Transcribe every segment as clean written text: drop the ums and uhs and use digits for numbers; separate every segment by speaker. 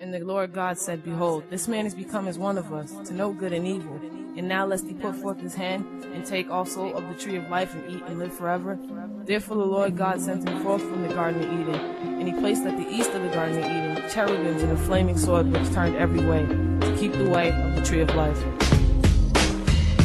Speaker 1: And the Lord God said, Behold, this man is become as one of us, to know good and evil. And now lest he put forth his hand, and take also of the tree of life, and eat and live forever. Therefore the Lord God sent him forth from the Garden of Eden, and he placed at the east of the Garden of Eden cherubims and a flaming sword which turned every way, to keep the way of the tree of life.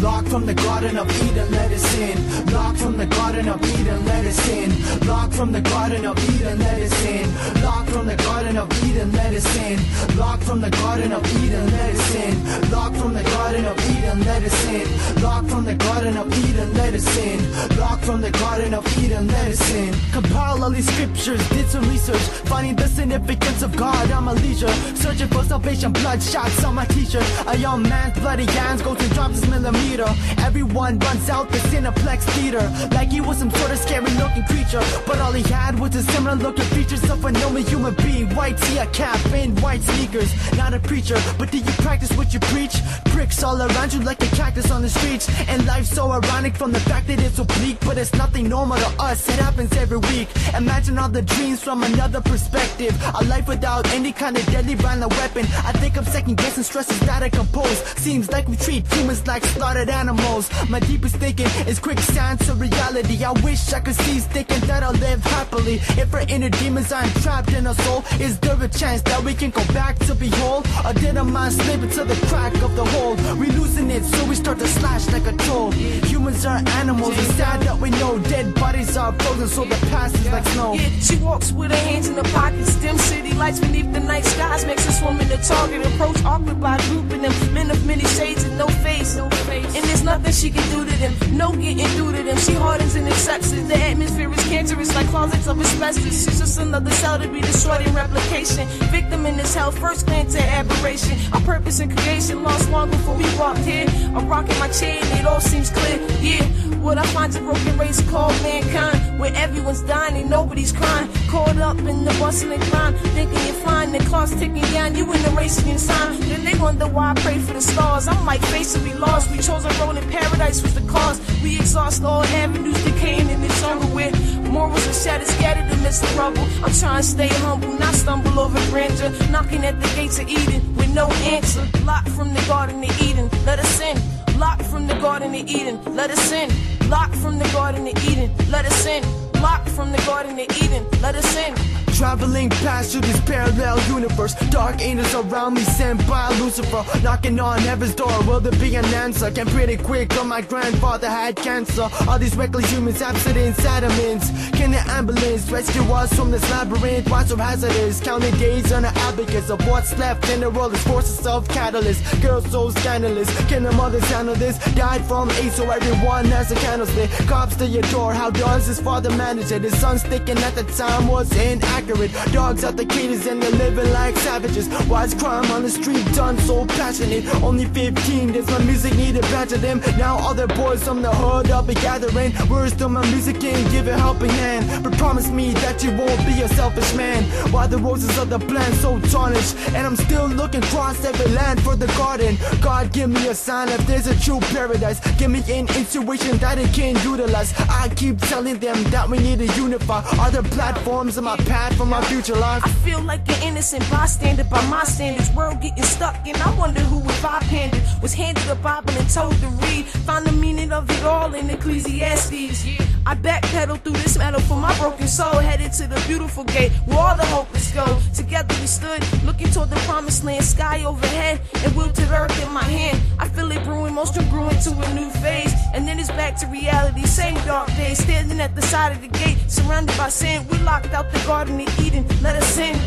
Speaker 2: Locked from the Garden of Eden, let us in. Locked from the Garden of Eden, let us in. Locked from the Garden of Eden, let us in. Locked from the Garden of Eden, let us in. Locked from the Garden of Eden, let us in. Locked from the Garden of Eden, let us in. Locked from the Garden of Eden, let us in. Locked from the Garden of Eden, let us in. Compile all these scriptures, did some research, finding the significance of God on my leisure. Searching for salvation, blood-shots on my t-shirt. A young man's bloody hands goes and drops his millimeter. Everyone runs out the Cineplex theater like he was some sort of scary looking creature, but all he had was the similar looking features of a normal human being. White tee, a cap, and white sneakers. Not a preacher, but do you practice what you preach? Bricks all around you like a cactus on the streets, and life's so ironic from the fact that it's so bleak, but it's nothing normal to us, it happens every week. Imagine all the dreams from another perspective, a life without any kind of deadly violent weapon. I think I'm second guessing, stress is not a compose. Seems like we treat humans like slaughtered animals. My deepest thinking is quicksand to reality. I wish I could cease thinking that I'll live happily. If our inner demons aren't trapped in our soul, is there a chance that we can go back to be whole? Or did our mind slip into the crack of the hole? We losing it, so we start to slash like a troll. Humans are animals, it's sad that we know. Dead bodies are frozen, so the past is like snow.
Speaker 1: Yeah, she walks with her hands in her pockets. Dim city lights beneath the night skies makes us swim in the target. Approach awkward by grouping them. Men of many shades and no face. And there's nothing she can do to them. No getting through to them. She hardens and accepts it. The atmosphere is cancerous like closets of asbestos. She's just another cell to be destroyed in replication. Victim in this hell, first glance to aberration. Our purpose in creation lost long before we walked here. I'm rocking my chair and it all seems clear. Yeah, what I find a broken race called mankind, where everyone's dying and nobody's crying. Caught up in the bustling grind, thinking you're flying, the clock's ticking down, you in the race against time. Then they wonder why I pray for the stars. I'm like, face it, we lost. We chose a road in paradise was the cause. We exhaust all avenues, decaying in the jungle where morals are shattered, scattered amidst the rubble. I'm trying to stay humble, not stumble over grandeur. Knocking at the gates of Eden with no answer. Locked from the Garden of Eden, let us in. Locked from the Garden of Eden, let us in. Locked from the Garden of Eden, let us in. Locked from the Garden of Eden, let us in.
Speaker 2: Traveling past through this parallel universe, dark angels around me sent by Lucifer, knocking on heaven's door. Will there be an answer? Came pretty quick, oh my grandfather had cancer. All these reckless humans absent in sediments. Can the ambulance rescue us from this labyrinth? Why so hazardous? Counting days on the abacus of what's left in the world is forces of catalyst. Girls so scandalous, can the mothers handle this? Died from AIDS, so everyone has a candlestick. Cops to your door, how does his father manage it? His son's thinking at the time was inaccurate. Dogs at the cages and they're living like savages. Why is crime on the street done so passionate? Only 15, does my music need to badger them? Now all the boys from the hood I'll be gathering. Words to my music and give a helping hand, but promise me that you won't be a selfish man. Why the roses of the plant so tarnished, and I'm still looking across every land for the garden. God, give me a sign if there's a true paradise. Give me an intuition that it can utilize. I keep telling them that we need to unify. Are there platforms in my path for my future life?
Speaker 1: I feel like an innocent bystander by my standards. World getting stuck and I wonder who was five-handed. Was handed a Bible and told to read. Find the meaning of it all in Ecclesiastes. I backpedal through this metal for my broken soul, headed to the beautiful gate where all the hopeless go. Together we stood, looking toward the promised land. Sky overhead and wilted earth in my hand. I feel it brewing, motion brewing to a new phase. And then it's back to reality, same dark days. Standing at the side of the gate, surrounded by sin. We locked out the Garden of Eden, let us in.